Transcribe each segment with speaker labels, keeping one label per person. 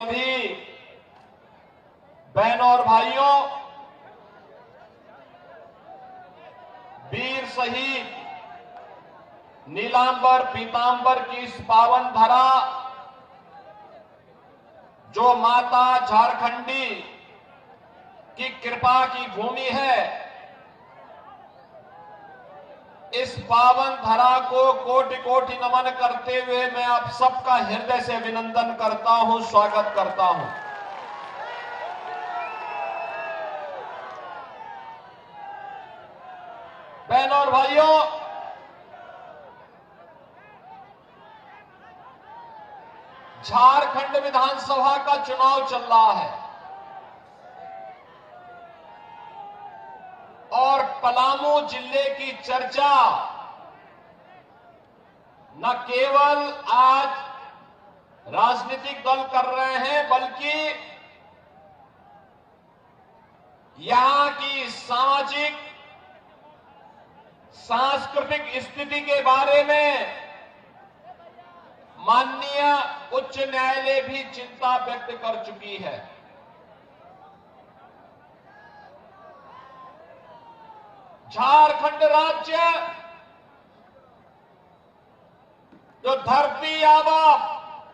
Speaker 1: भी बहनों और भाइयों, वीर शहीद नीलांबर पीतांबर की इस पावन धरा, जो माता झारखंडी की कृपा की भूमि है, इस पावन धरा को कोटि कोटि नमन करते हुए मैं आप सबका हृदय से अभिनंदन करता हूं, स्वागत करता हूं। बहनों और भाइयों, झारखंड विधानसभा का चुनाव चल रहा है और पलामू जिले की चर्चा न केवल आज राजनीतिक दल कर रहे हैं, बल्कि यहां की सामाजिक सांस्कृतिक स्थिति के बारे में माननीय उच्च न्यायालय भी चिंता व्यक्त कर चुकी है। झारखंड राज्य जो धरती आबा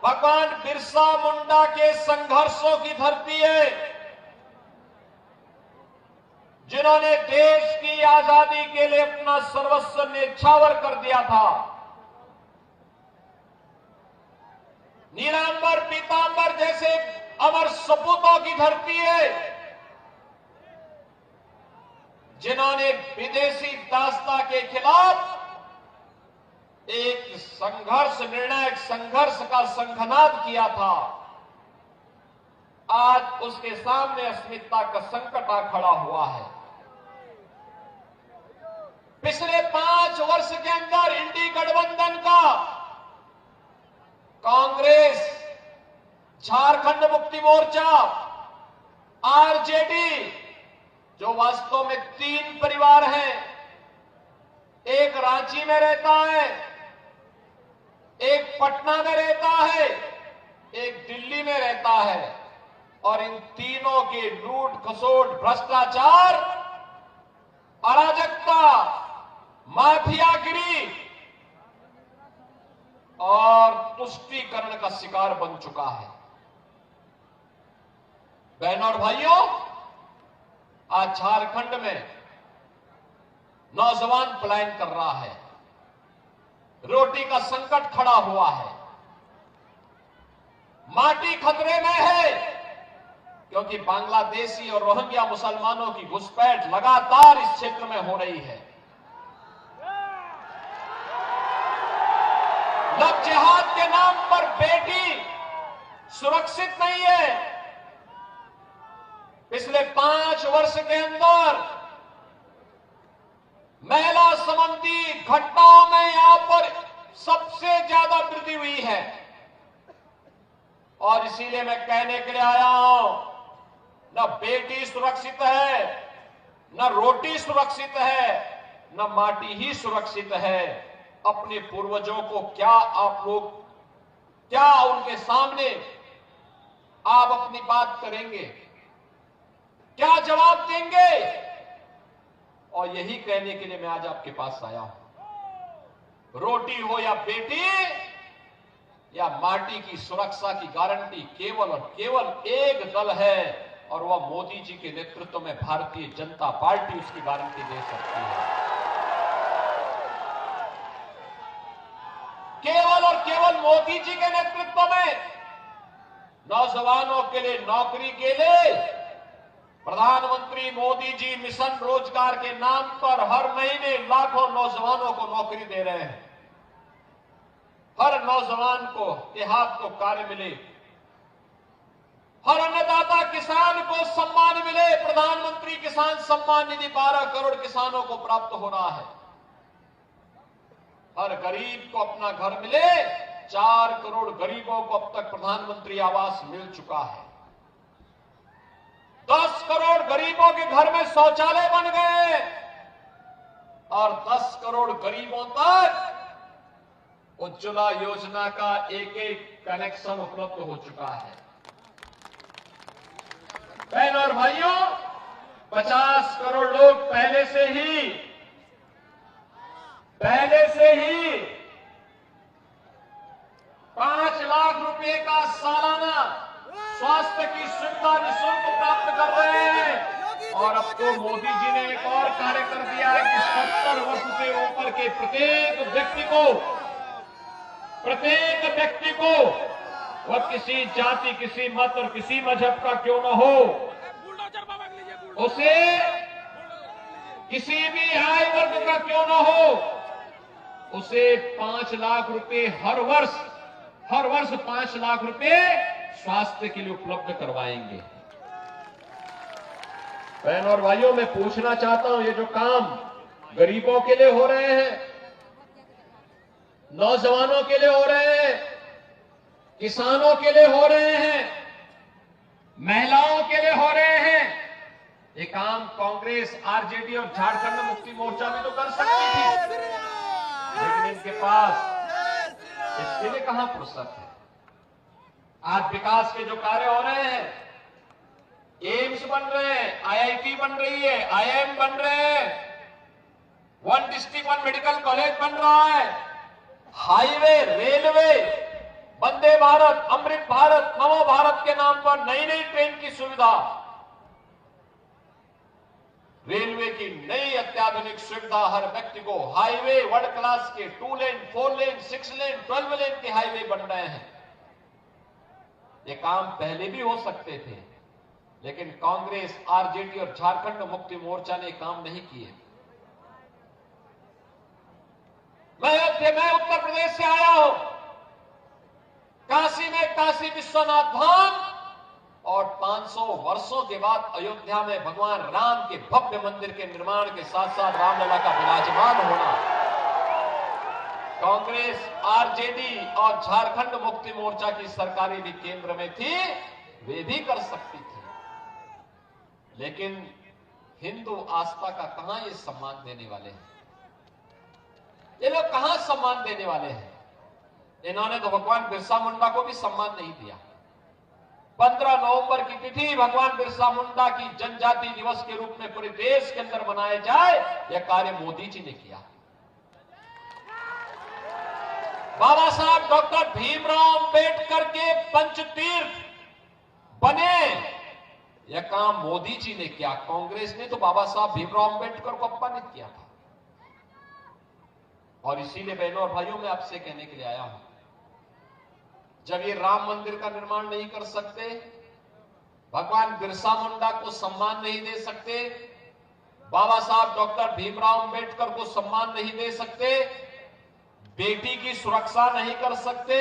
Speaker 1: भगवान बिरसा मुंडा के संघर्षों की धरती है, जिन्होंने देश की आजादी के लिए अपना सर्वस्व न्यौछावर कर दिया था। नीलांबर पीतांबर जैसे अमर सपूतों की धरती है, जिन्होंने विदेशी दासता के खिलाफ एक संघर्ष, निर्णायक संघर्ष का शंखनाद किया था। आज उसके सामने अस्मिता का संकट आ खड़ा हुआ है। पिछले 5 वर्ष के अंदर इंडी गठबंधन का कांग्रेस, झारखंड मुक्ति मोर्चा, आरजेडी, जो वास्तव में 3 परिवार हैं, एक रांची में रहता है, एक पटना में रहता है, एक दिल्ली में रहता है, और इन तीनों के लूट खसोट, भ्रष्टाचार, अराजकता, माफियागिरी और तुष्टीकरण का शिकार बन चुका है। बहनों और भाइयों, आज झारखंड में नौजवान पलायन कर रहा है, रोटी का संकट खड़ा हुआ है, माटी खतरे में है, क्योंकि बांग्लादेशी और रोहिंग्या मुसलमानों की घुसपैठ लगातार इस क्षेत्र में हो रही है। लव जिहाद के नाम पर बेटी सुरक्षित नहीं है। पिछले 5 वर्ष के अंदर महिला संबंधी घटनाओं में यहां पर सबसे ज्यादा वृद्धि हुई है, और इसीलिए मैं कहने के लिए आया हूं, न बेटी सुरक्षित है, न रोटी सुरक्षित है, न माटी ही सुरक्षित है। अपने पूर्वजों को क्या उनके सामने आप अपनी बात करेंगे, क्या जवाब देंगे? और यही कहने के लिए मैं आज आपके पास आया हूं। रोटी हो या बेटी या माटी की सुरक्षा की गारंटी केवल और केवल एक दल है, और वह मोदी जी के नेतृत्व में भारतीय जनता पार्टी उसकी गारंटी दे सकती है। केवल और केवल मोदी जी के नेतृत्व में नौजवानों के लिए नौकरी के लिए प्रधानमंत्री मोदी जी मिशन रोजगार के नाम पर हर महीने लाखों नौजवानों को नौकरी दे रहे हैं। हर नौजवान को के हाथ को कार्य मिले, हर अन्नदाता किसान को सम्मान मिले। प्रधानमंत्री किसान सम्मान निधि 12 करोड़ किसानों को प्राप्त हो रहा है। हर गरीब को अपना घर मिले। 4 करोड़ गरीबों को अब तक प्रधानमंत्री आवास मिल चुका है। 10 करोड़ गरीबों के घर में शौचालय बन गए, और 10 करोड़ गरीबों तक उज्ज्वला योजना का एक कनेक्शन उपलब्ध हो चुका है। बहनों और भाइयों, 50 करोड़ लोग पहले से ही 5 लाख रुपए का सालाना स्वास्थ्य की सुविधा निःशुल्क प्राप्त कर रहे हैं। और अब तो मोदी जी ने एक और कार्य कर दिया है कि 70 वर्ष से ऊपर के प्रत्येक व्यक्ति को वह किसी जाति, किसी मत और किसी मजहब का क्यों न हो, उसे किसी भी आय वर्ग का क्यों न हो, उसे 5 लाख रुपए हर वर्ष 5 लाख रुपए स्वास्थ्य के लिए उपलब्ध करवाएंगे। बहनों और भाइयों, मैं पूछना चाहता हूं, ये जो काम गरीबों के लिए हो रहे हैं, नौजवानों के लिए हो रहे हैं, किसानों के लिए हो रहे हैं, महिलाओं के लिए हो रहे हैं, ये काम कांग्रेस, आरजेडी और झारखंड मुक्ति मोर्चा भी तो कर सकती थी, लेकिन इनके पास इसके लिए कहां फुर्सत है। आज विकास के जो कार्य हो रहे हैं, एम्स बन रहे हैं, आईआईटी बन रही है, आईआईएम बन रहे हैं, 1 डिस्ट्रिक्ट 1 मेडिकल कॉलेज बन रहा है, हाईवे, रेलवे, वंदे भारत, अमृत भारत, नमो भारत के नाम पर नई ट्रेन की सुविधा, रेलवे की नई अत्याधुनिक सुविधा, हर व्यक्ति को हाईवे, वर्ल्ड क्लास के 2 लेन, 4 लेन, 6 लेन, 12 लेन के हाईवे बन रहे हैं। ये काम पहले भी हो सकते थे, लेकिन कांग्रेस, आरजेडी और झारखंड मुक्ति मोर्चा ने काम नहीं किए। मैं उत्तर प्रदेश से आया हूं। काशी में काशी विश्वनाथ धाम और 500 वर्षों के बाद अयोध्या में भगवान राम के भव्य मंदिर के निर्माण के साथ साथ रामलला का विराजमान होना, कांग्रेस, आरजेडी और झारखंड मुक्ति मोर्चा की सरकारें भी केंद्र में थी, वे भी कर सकती थी, लेकिन हिंदू आस्था का कहां ये सम्मान देने वाले हैं? ये लोग कहां सम्मान देने वाले हैं? इन्होंने तो भगवान बिरसा मुंडा को भी सम्मान नहीं दिया। 15 नवंबर की तिथि भगवान बिरसा मुंडा की जनजाति दिवस के रूप में पूरे देश के अंदर मनाया जाए, यह कार्य मोदी जी ने किया। बाबा साहब डॉक्टर भीमराव अंबेडकर के पंचतीर्थ बने, यह काम मोदी जी ने किया। कांग्रेस ने तो बाबा साहब भीमराव अंबेडकर को अपमानित किया था। और इसीलिए बहनों और भाइयों, मैं आपसे कहने के लिए आया हूं, जब ये राम मंदिर का निर्माण नहीं कर सकते, भगवान बिरसा मुंडा को सम्मान नहीं दे सकते, बाबा साहब डॉक्टर भीमराव अंबेडकर को सम्मान नहीं दे सकते, बेटी की सुरक्षा नहीं कर सकते,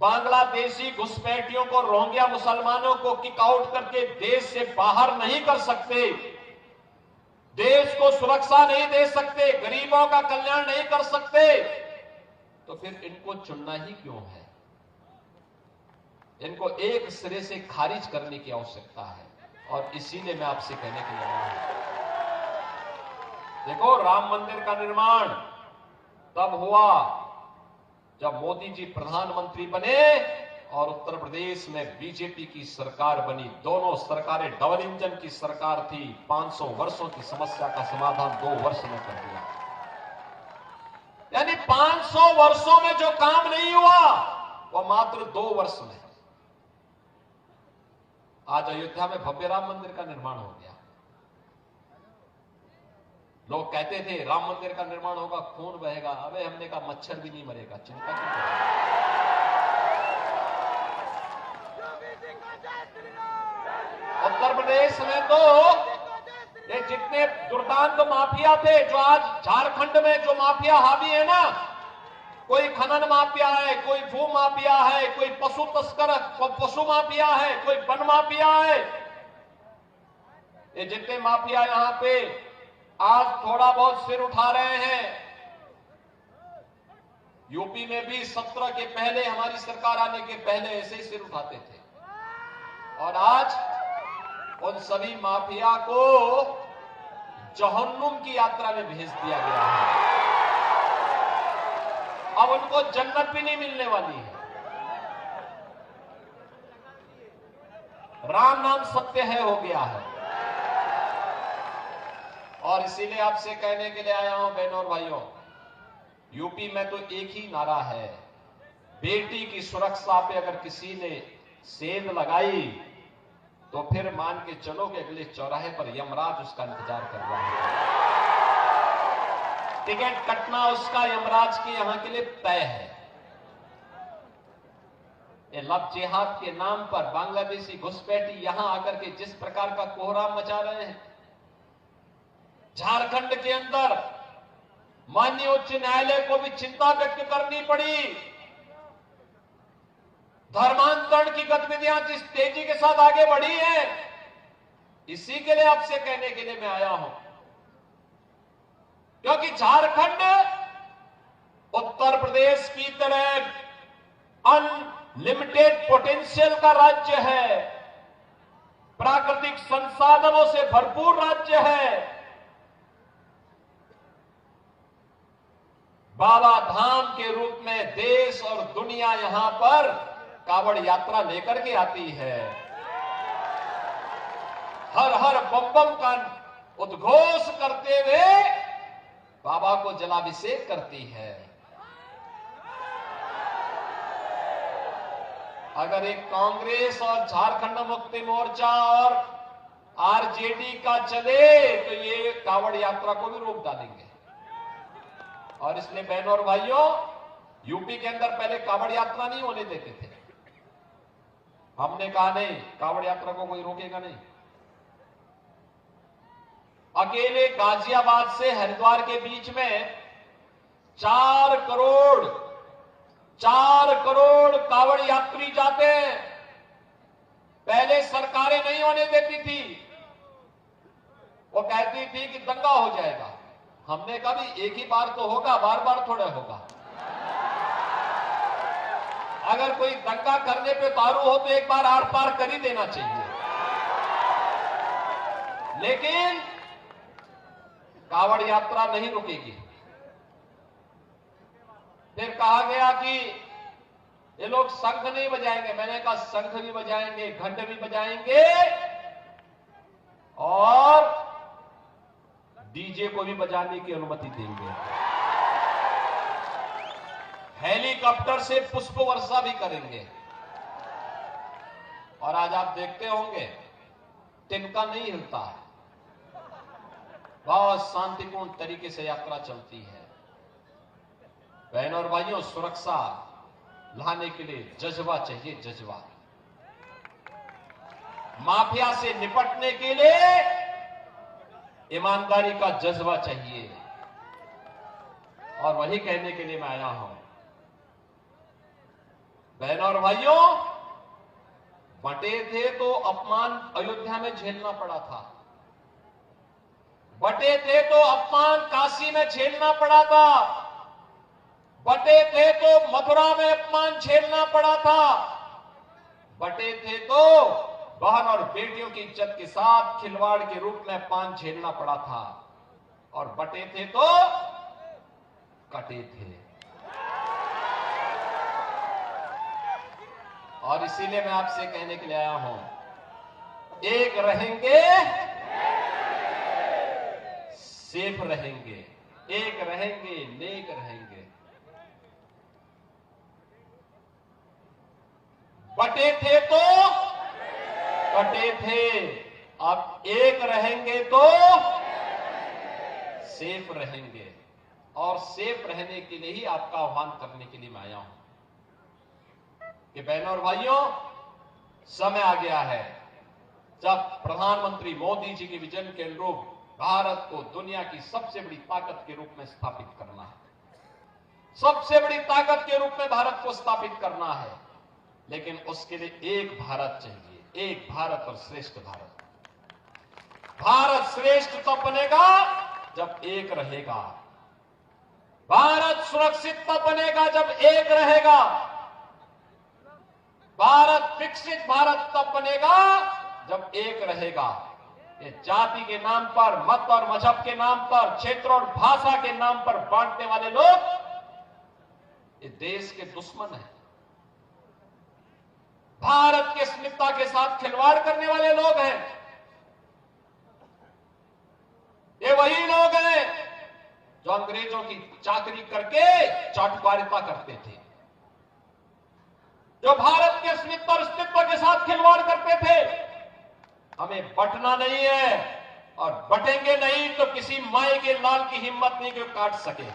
Speaker 1: बांग्लादेशी घुसपैठियों को, रोहिंग्या मुसलमानों को किक आउट करके देश से बाहर नहीं कर सकते, देश को सुरक्षा नहीं दे सकते, गरीबों का कल्याण नहीं कर सकते, तो फिर इनको चुनना ही क्यों है? इनको एक सिरे से खारिज करने की आवश्यकता है। और इसीलिए मैं आपसे कहने के लिए आया हूं, देखो, राम मंदिर का निर्माण तब हुआ जब मोदी जी प्रधानमंत्री बने और उत्तर प्रदेश में बीजेपी की सरकार बनी। दोनों सरकारें डबल इंजन की सरकार थी। 500 वर्षों की समस्या का समाधान 2 वर्ष में कर दिया। यानी 500 वर्षों में जो काम नहीं हुआ वो मात्र 2 वर्ष में आज अयोध्या में भव्य राम मंदिर का निर्माण हो गया। लोग कहते थे राम मंदिर का निर्माण होगा, खून बहेगा। अबे हमने कहा मच्छर भी नहीं मरेगा, चिंता क्यों करें? उत्तर प्रदेश में तो ये जितने दुर्दांत माफिया थे, जो आज झारखंड में जो माफिया हावी है ना, कोई खनन माफिया है, कोई भू माफिया है, कोई पशु तस्कर, पशु माफिया है, कोई वन माफिया है, ये जितने माफिया यहां पे आज थोड़ा बहुत सिर उठा रहे हैं। यूपी में भी 17 के पहले, हमारी सरकार आने के पहले ऐसे ही सिर उठाते थे, और आज उन सभी माफिया को जहन्नुम की यात्रा में भेज दिया गया है। अब उनको जन्नत भी नहीं मिलने वाली है। राम नाम सत्य है हो गया है। और इसीलिए आपसे कहने के लिए आया हूं बहनों और भाइयों, यूपी में तो एक ही नारा है, बेटी की सुरक्षा पे अगर किसी ने सेंध लगाई तो फिर मान के चलो कि अगले चौराहे पर यमराज उसका इंतजार कर रहा है। टिकट कटना उसका यमराज के यहां के लिए तय है। ये लव जिहाद के नाम पर बांग्लादेशी घुसपैठी यहां आकर के जिस प्रकार का कोहराम मचा रहे हैं, झारखंड के अंदर माननीय उच्च न्यायालय को भी चिंता व्यक्त करनी पड़ी। धर्मांतरण की गतिविधियां जिस तेजी के साथ आगे बढ़ी है, इसी के लिए आपसे कहने के लिए मैं आया हूं, क्योंकि झारखंड उत्तर प्रदेश की तरह अनलिमिटेड पोटेंशियल का राज्य है, प्राकृतिक संसाधनों से भरपूर राज्य है। बाबा धाम के रूप में देश और दुनिया यहां पर कावड़ यात्रा लेकर के आती है, हर हर बम बम का उद्घोष करते हुए बाबा को जलाभिषेक करती है। अगर एक कांग्रेस और झारखंड मुक्ति मोर्चा और आरजेडी का चले तो ये कावड़ यात्रा को भी रोक डालेंगे। और इसलिए बहनों और भाइयों, यूपी के अंदर पहले कावड़ यात्रा नहीं होने देते थे। हमने कहा नहीं, कावड़ यात्रा को कोई रोकेगा नहीं। अकेले गाजियाबाद से हरिद्वार के बीच में 4 करोड़ कावड़ यात्री जाते हैं। पहले सरकारें नहीं होने देती थी, वो कहती थी कि दंगा हो जाएगा। हमने कहा भी एक ही बार तो होगा, बार बार थोड़ा होगा। अगर कोई दंगा करने पे उतारू हो तो एक बार आर पार कर ही देना चाहिए। लेकिन कावड़ यात्रा नहीं रुकेगी। फिर कहा गया कि ये लोग शंख नहीं बजाएंगे। मैंने कहा शंख भी बजाएंगे, घंट भी बजाएंगे और डीजे को भी बजाने की अनुमति देंगे। हेलीकॉप्टर से पुष्प वर्षा भी करेंगे। और आज आप देखते होंगे तिनका नहीं हिलता है, बहुत शांतिपूर्ण तरीके से यात्रा चलती है। बहनों और भाइयों, सुरक्षा लाने के लिए जज्बा चाहिए, जज्बा। माफिया से निपटने के लिए ईमानदारी का जज्बा चाहिए। और वही कहने के लिए मैं आया हूं बहनों और भाइयों, बटे थे तो अपमान अयोध्या में झेलना पड़ा था, बटे थे तो अपमान काशी में झेलना पड़ा था, बटे थे तो मथुरा में अपमान झेलना पड़ा था, बटे थे तो बहन और बेटियों की इज्जत के साथ खिलवाड़ के रूप में अपमान झेलना पड़ा था, और बटे थे तो कटे थे। और इसीलिए मैं आपसे कहने के लिए आया हूं, एक रहेंगे सेफ रहेंगे, एक रहेंगे नेक रहेंगे। बटे थे तो कटे थे, अब एक रहेंगे तो सेफ रहेंगे। और सेफ रहने के लिए ही आपका आह्वान करने के लिए मैं आया हूं कि बहनों और भाइयों, समय आ गया है जब प्रधानमंत्री मोदी जी के विजन के अनुरूप भारत को दुनिया की सबसे बड़ी ताकत के रूप में स्थापित करना है। सबसे बड़ी ताकत के रूप में भारत को स्थापित करना है, लेकिन उसके लिए एक भारत चाहिए, एक भारत और श्रेष्ठ भारत। भारत श्रेष्ठ तब बनेगा जब एक रहेगा, भारत सुरक्षित तब बनेगा जब एक रहेगा, भारत विकसित भारत तब बनेगा जब एक रहेगा। ये जाति के नाम पर, मत और मजहब के नाम पर, क्षेत्र और भाषा के नाम पर बांटने वाले लोग ये देश के दुश्मन हैं। भारत के अस्मिता के साथ खिलवाड़ करने वाले लोग हैं। ये वही लोग हैं जो अंग्रेजों की चाकरी करके चाटुकारिता करते थे, जो भारत के अस्मिता और अस्तित्व के साथ खिलवाड़ करते थे। हमें बटना नहीं है और बटेंगे नहीं तो किसी माई के लाल की हिम्मत नहीं कि काट सके।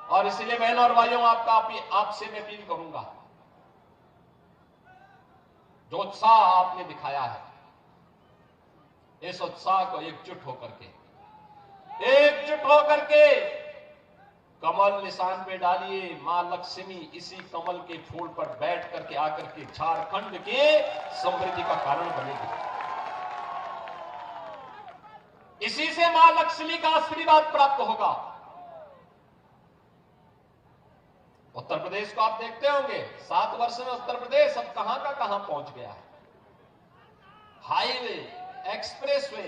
Speaker 1: और इसलिए बहनों और भाइयों, आपसे मैं अपील करूंगा, जो उत्साह आपने दिखाया है, इस उत्साह को एकजुट होकर के कमल निशान पे डालिए। मां लक्ष्मी इसी कमल के फूल पर बैठ करके आकर के झारखंड के समृद्धि का कारण बनेगी। इसी से मां लक्ष्मी का आशीर्वाद प्राप्त होगा। उत्तर प्रदेश को आप देखते होंगे, 7 वर्ष में उत्तर प्रदेश अब कहां का कहां पहुंच गया है। Highway, expressway,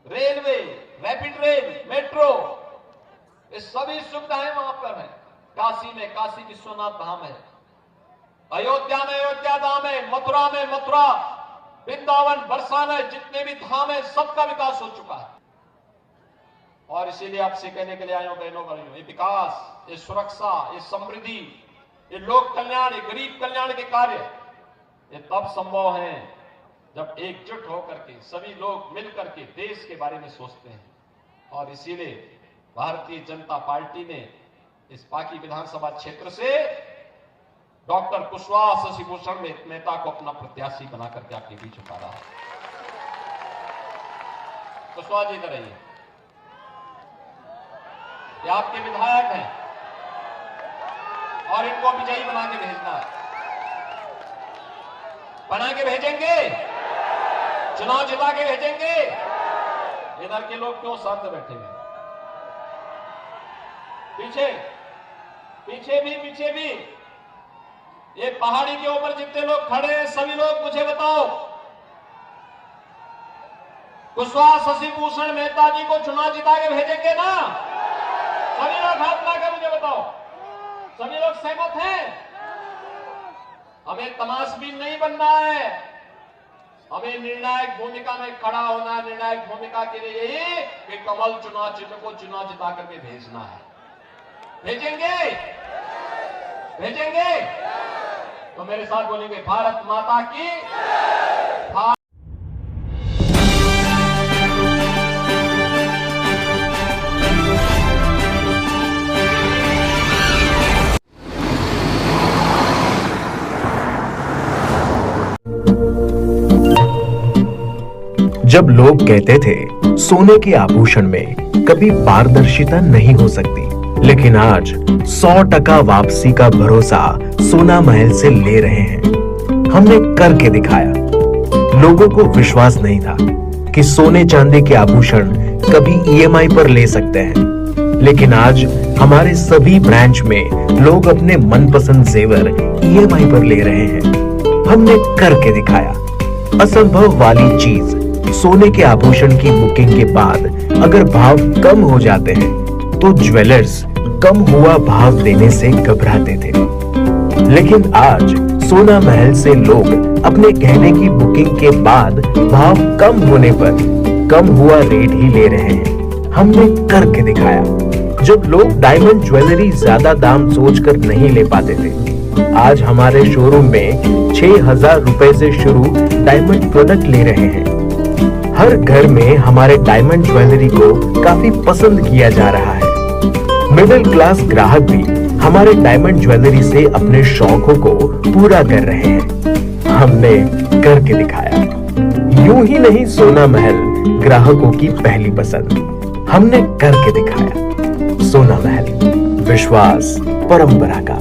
Speaker 1: railway, rapid rail, metro, ये सभी सुविधाएं वहां पर है। काशी में काशी विश्वनाथ धाम है, अयोध्या में अयोध्या धाम है, मथुरा में मथुरा, वृंदावन, बरसाना, जितने भी धाम है सबका विकास हो चुका है। और इसीलिए आपसे कहने के लिए आए हो बहनों भाइयों, ये विकास, ये सुरक्षा, ये समृद्धि, ये लोक कल्याण, ये गरीब कल्याण के कार्य, ये तब संभव है जब एकजुट होकर के सभी लोग मिलकर के देश के बारे में सोचते हैं। और इसीलिए भारतीय जनता पार्टी ने इस पाकी विधानसभा क्षेत्र से डॉक्टर कुशवाहा शशिभूषण मेहता को अपना प्रत्याशी बना करके आपके बीच उतारा है। कुशवाहा जी इधर आइए, ये आपके विधायक हैं और इनको विजयी बना के भेजना है। बना के भेजेंगे, चुनाव जिता के भेजेंगे। इधर के लोग क्यों शांत बैठे हैं? पीछे भी ये पहाड़ी के ऊपर जितने लोग खड़े हैं सभी लोग मुझे बताओ, कुशवाहा शशिभूषण मेहता जी को चुनाव जिता के भेजेंगे ना? सभी लोग हाथ लाकर मुझे बताओ, सभी लोग सहमत हैं? हमें तमाशबीन नहीं बनना है, हमें निर्णायक भूमिका में खड़ा होना है। निर्णायक भूमिका के लिए यही कि कमल चुनाव चिन्ह को चुनाव जिता करके भेजना है। भेजेंगे तो मेरे साथ बोलेंगे, भारत माता की।
Speaker 2: जब लोग कहते थे सोने के आभूषण में कभी पारदर्शिता नहीं हो सकती, लेकिन आज 100% वापसी का भरोसा सोना महल से ले रहे हैं। हमने करके दिखाया। लोगों को विश्वास नहीं था कि सोने चांदी के आभूषण कभी EMI पर ले सकते हैं, लेकिन आज हमारे सभी ब्रांच में लोग अपने मनपसंद जेवर EMI पर ले रहे हैं। हमने करके दिखाया। असंभव वाली चीज, सोने के आभूषण की बुकिंग के बाद अगर भाव कम हो जाते हैं तो ज्वेलर्स कम हुआ भाव देने से घबराते थे, लेकिन आज सोना महल से लोग अपने गहने की बुकिंग के बाद भाव कम होने पर कम हुआ रेट ही ले रहे हैं। हमने करके दिखाया। जब लोग डायमंड ज्वेलरी ज्यादा दाम सोचकर नहीं ले पाते थे, आज हमारे शोरूम में 6,000 रुपए से शुरू डायमंड प्रोडक्ट ले रहे हैं। हर घर में हमारे डायमंड ज्वेलरी को काफी पसंद किया जा रहा है। मिडिल क्लास ग्राहक भी हमारे डायमंड ज्वेलरी से अपने शौकों को पूरा कर रहे हैं। हमने करके दिखाया। यूं ही नहीं सोना महल ग्राहकों की पहली पसंद, हमने करके दिखाया। सोना महल, विश्वास परंपरा का।